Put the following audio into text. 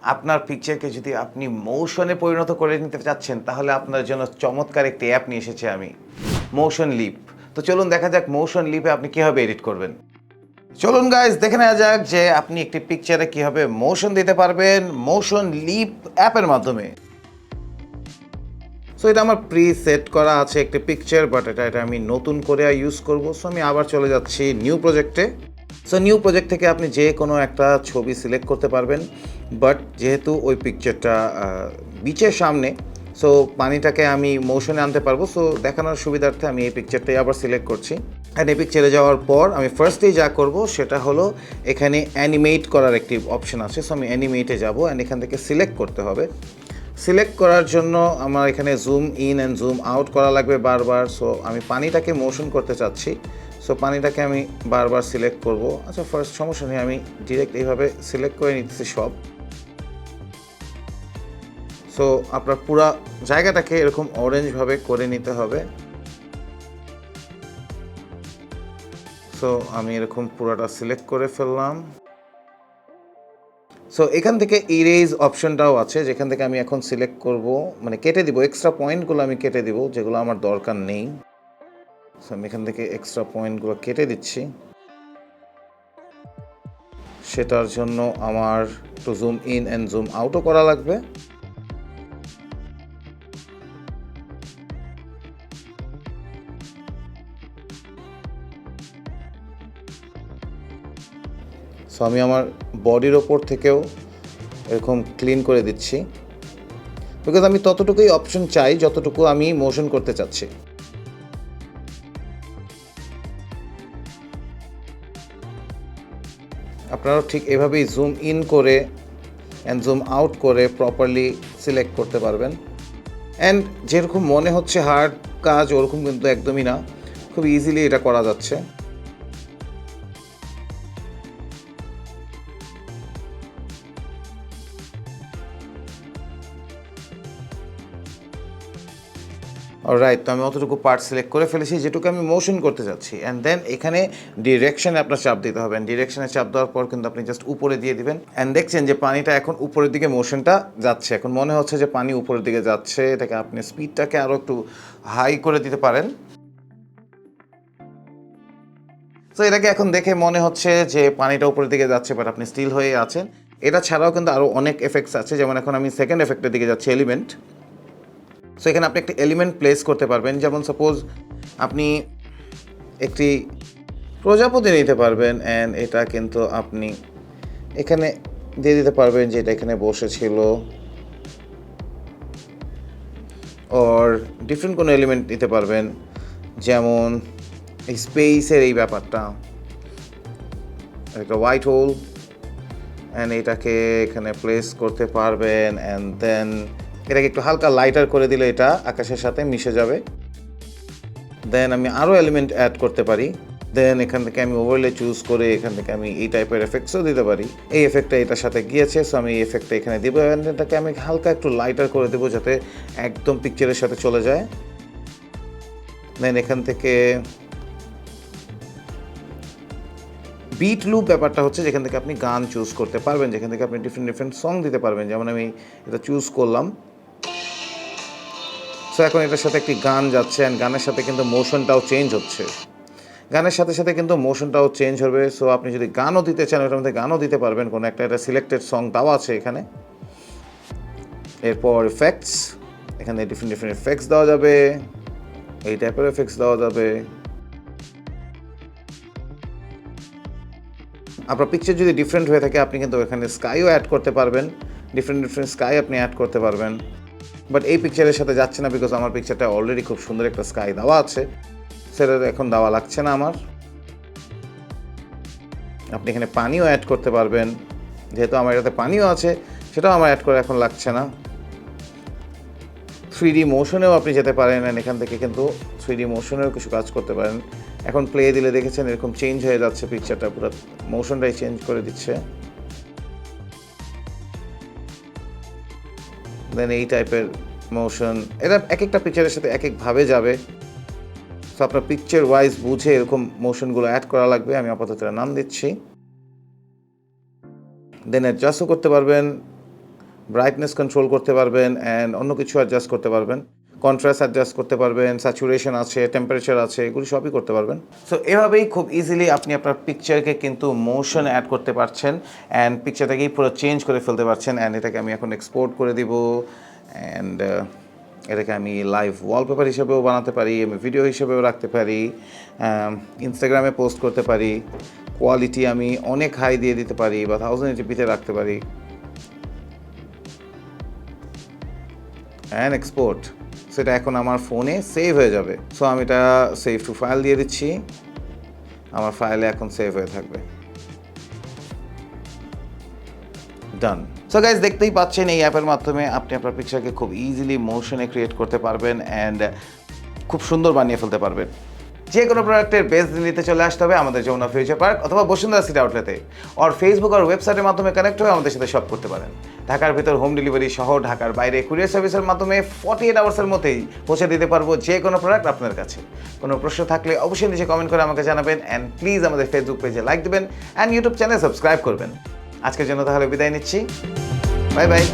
আপনার পিকচারকে যদি আপনি মোশনে পরিণত করে নিতে চাচ্ছেন তাহলে আপনার জন্য চমৎকার একটি অ্যাপ নিয়ে এসেছি আমি, MotionLeap। তো চলুন দেখা যাক MotionLeap-এ আপনি কীভাবে এডিট করবেন। চলুন গাইজ দেখে নেওয়া যাক যে আপনি একটি পিকচারে কীভাবে মোশন দিতে পারবেন MotionLeap অ্যাপের মাধ্যমে। সো এটা আমার প্রি সেট করা আছে একটি পিকচার, বাট এটা আমি নতুন করে ইউজ করব। সো আমি আবার চলে যাচ্ছি নিউ প্রজেক্টে। সো নিউ প্রজেক্ট থেকে আপনি যে কোনো একটা ছবি সিলেক্ট করতে পারবেন, বাট যেহেতু ওই পিকচারটা বিচের সামনে, সো পানিটাকে আমি মোশনে আনতে পারবো। সো দেখানোর সুবিধার্থে আমি এই পিকচারটাই আবার সিলেক্ট করছি। অ্যান্ড এই পিকচারে যাওয়ার পর আমি ফার্স্টেই যা করব সেটা হলো এখানে অ্যানিমেট করার একটি অপশন আছে। সো আমি অ্যানিমেটে যাব অ্যান্ড এখান থেকে সিলেক্ট করতে হবে। সিলেক্ট করার জন্য আমার এখানে zoom in and zoom out করা লাগবে বারবার। সো আমি পানিটাকে মোশন করতে চাচ্ছি, সো পানিটাকে আমি বারবার সিলেক্ট করব। আচ্ছা ফার্স্ট সমস্যা নেই, আমি ডিরেক্ট এইভাবে সিলেক্ট করে নিতেছি সব। সো আপনার পুরো জায়গাটাকে এরকম অরেঞ্জভাবে করে নিতে হবে। সো আমি এরকম পুরোটা সিলেক্ট করে ফেললাম। সো এখান থেকে ইরেজ অপশনটাও আছে, যেখান থেকে আমি এখন সিলেক্ট করব, মানে কেটে দিব, এক্সট্রা পয়েন্টগুলো আমি কেটে দিব যেগুলো আমার দরকার নেই। সো আমি এখান থেকে এক্সট্রা পয়েন্টগুলো কেটে দিচ্ছি। সেটার জন্য আমার একটু জুম ইন অ্যান্ড জুম আউটও করা লাগবে। সো আমি আমার বডির ওপর থেকেও এরকম ক্লিন করে দিচ্ছি, বিকজ আমি ততটুকুই অপশন চাই যতটুকু আমি মোশন করতে চাচ্ছি। আপনারাও ঠিক এভাবেই জুম ইন করে অ্যান্ড জুম আউট করে প্রপারলি সিলেক্ট করতে পারবেন। অ্যান্ড যেরকম মনে হচ্ছে হার্ড কাজ, ওরকম কিন্তু একদমই না, খুব ইজিলি এটা করা যাচ্ছে। রাইট, তো আমি অতটুকু পার্ট সিলেক্ট করে ফেলেছি যেটুকু আমি মোশন করতে যাচ্ছি। অ্যান্ড দেন এখানে ডিরেকশনে আপনার চাপ দিতে হবে। ডিরেকশনে চাপ দেওয়ার পর কিন্তু আপনি জাস্ট উপরে দিয়ে দিবেন। অ্যান্ড দেখছেন যে পানিটা এখন উপরের দিকে মোশনটা যাচ্ছে। এখন মনে হচ্ছে যে পানি উপরের দিকে যাচ্ছে। এটাকে আপনি স্পিডটাকে আরও একটু হাই করে দিতে পারেন। তো এটাকে এখন দেখে মনে হচ্ছে যে পানিটা উপরের দিকে যাচ্ছে, বাট আপনি স্টিল হয়ে আছেন। এটা ছাড়াও কিন্তু আরও অনেক এফেক্টস আছে, যেমন এখন আমি সেকেন্ড এফেক্টের দিকে যাচ্ছি, এলিমেন্ট। সো এখানে আপনি একটা এলিমেন্ট প্লেস করতে পারবেন, যেমন সাপোজ আপনি একটি প্রজাপতি নিতে পারবেন অ্যান্ড এটা কিন্তু আপনি এখানে দিয়ে দিতে পারবেন যে এটা এখানে বসেছিল, ওর ডিফারেন্ট কোনো এলিমেন্ট নিতে পারবেন, যেমন এই স্পেসের এই ব্যাপারটা, একটা হোয়াইট হোল, অ্যান্ড এটাকে এখানে প্লেস করতে পারবেন। অ্যান্ড দেন এটাকে একটু হালকা লাইটার করে দিলে এটা আকাশের সাথে মিশে যাবে। দেন আমি আরও এলিমেন্ট অ্যাড করতে পারি। দেন এখান থেকে আমি ওভারলে চুজ করে এখান থেকে আমি এই টাইপের এফেক্টসও দিতে পারি। এই এফেক্টটা এটার সাথে গিয়েছে, সো আমি এই এফেক্টটা এখানে দিব। অ্যান্ড এটাকে আমি হালকা একটু লাইটার করে দেবো যাতে একদম পিকচারের সাথে চলে যায়। দেন এখান থেকে বিট লুপ ব্যাপারটা হচ্ছে যেখান থেকে আপনি গান চুজ করতে পারবেন, যেখান থেকে আপনি ডিফারেন্ট সং দিতে পারবেন। যেমন আমি এটা চুজ করলাম, সো এখন এটার সাথে একটি গান যাচ্ছে অ্যান্ড গানের সাথে কিন্তু মোশনটাও চেঞ্জ হচ্ছে। গানের সাথে সাথে কিন্তু মোশনটাও চেঞ্জ হবে। সো আপনি যদি গানও দিতে চান ওটার মধ্যে গানও দিতে পারবেন, কোনো একটা সিলেক্টেড সং দেওয়া আছে এখানে। এরপর এফেক্টস, এখানে ডিফারেন্ট এফেক্টস দেওয়া যাবে, এই টাইপের এফেক্টস দেওয়া যাবে। আপনার পিকচার যদি ডিফারেন্ট হয়ে থাকে আপনি কিন্তু এখানে স্কাইও অ্যাড করতে পারবেন, ডিফারেন্ট স্কাই আপনি অ্যাড করতে পারবেন। বাট এই পিকচারের সাথে যাচ্ছে না, বিকজ আমার পিকচারটা অলরেডি খুব সুন্দর একটা স্কাই দেওয়া আছে, সেটা এখন দেওয়া লাগছে না আমার। আপনি এখানে পানিও অ্যাড করতে পারবেন, যেহেতু আমার এটাতে পানিও আছে সেটাও আমার অ্যাড করে এখন লাগছে না। 3D মোশনেও আপনি যেতে পারেন, অ্যান্ড এখান থেকে কিন্তু 3D মোশনেও কিছু কাজ করতে পারেন। এখন প্লে দিলে দেখেছেন এরকম চেঞ্জ হয়ে যাচ্ছে পিকচারটা, পুরো মোশনটাই চেঞ্জ করে দিচ্ছে। দেন এই টাইপের মোশন, এটা এক একটা পিকচারের সাথে এক একভাবে যাবে। সো আপনার পিকচার ওয়াইজ বুঝে এরকম মোশনগুলো অ্যাড করা লাগবে। আমি আপাতত নাম দিচ্ছি। দেন অ্যাডজাস্টও করতে পারবেন, ব্রাইটনেস কন্ট্রোল করতে পারবেন অ্যান্ড অন্য কিছু অ্যাডজাস্ট করতে পারবেন, কন্ট্রাস্ট অ্যাডজাস্ট করতে পারবেন, স্যাচুরেশন আছে, টেম্পারেচার আছে, এগুলি সবই করতে পারবেন। সো এভাবেই খুব ইজিলি আপনি আপনার পিকচারকে কিন্তু মোশন অ্যাড করতে পারছেন অ্যান্ড পিকচারটাকেই পুরো চেঞ্জ করে ফেলতে পারছেন। অ্যান্ড এটাকে আমি এখন এক্সপোর্ট করে দিব অ্যান্ড এটাকে আমি লাইভ ওয়ালপেপার হিসেবেও বানাতে পারি, আমি ভিডিও হিসেবেও রাখতে পারি, ইনস্টাগ্রামে পোস্ট করতে পারি, কোয়ালিটি আমি অনেক হাই দিয়ে দিতে পারি বা 1080p-তে রাখতে পারি অ্যান্ড এক্সপোর্ট। সেটা এখন আমার ফোনে সেভ হয়ে যাবে। সো আমি এটা সেভ টু ফাইল দিয়ে দিচ্ছি, আমার ফাইলে এখন সেভ হয়ে থাকবে। ডান। সো গাইজ, দেখতেই পাচ্ছেন এই অ্যাপের মাধ্যমে আপনি আপনার পিকচারকে খুব ইজিলি মোশনে ক্রিয়েট করতে পারবেন অ্যান্ড খুব সুন্দর বানিয়ে ফেলতে পারবেন। যে কোনো প্রোডাক্টের বেস নিতে চলে আসতে হবে আমাদের যমুনা ফিউচার পার্ক অথবা বসুন্ধরা সিটি আউটলেটে, আর ফেসবুক আর ওয়েবসাইটের মাধ্যমে কানেক্ট হয়ে আমাদের সাথে শপ করতে পারেন। ঢাকার ভিতর হোম ডেলিভারি সহ ঢাকার বাইরে কুরিয়ার সার্ভিসের মাধ্যমে 48 আওয়ার্সের মধ্যেই পৌঁছে দিতে পারবো যে কোনো প্রোডাক্ট আপনার কাছে। কোনো প্রশ্ন থাকলে অবশ্যই নিচে কমেন্ট করে আমাকে জানাবেন অ্যান্ড প্লিজ আমাদের ফেসবুক পেজে লাইক দেবেন অ্যান্ড ইউটিউব চ্যানেল সাবস্ক্রাইব করবেন। আজকের জন্য তাহলে বিদায় নিচ্ছি, বাই বাই।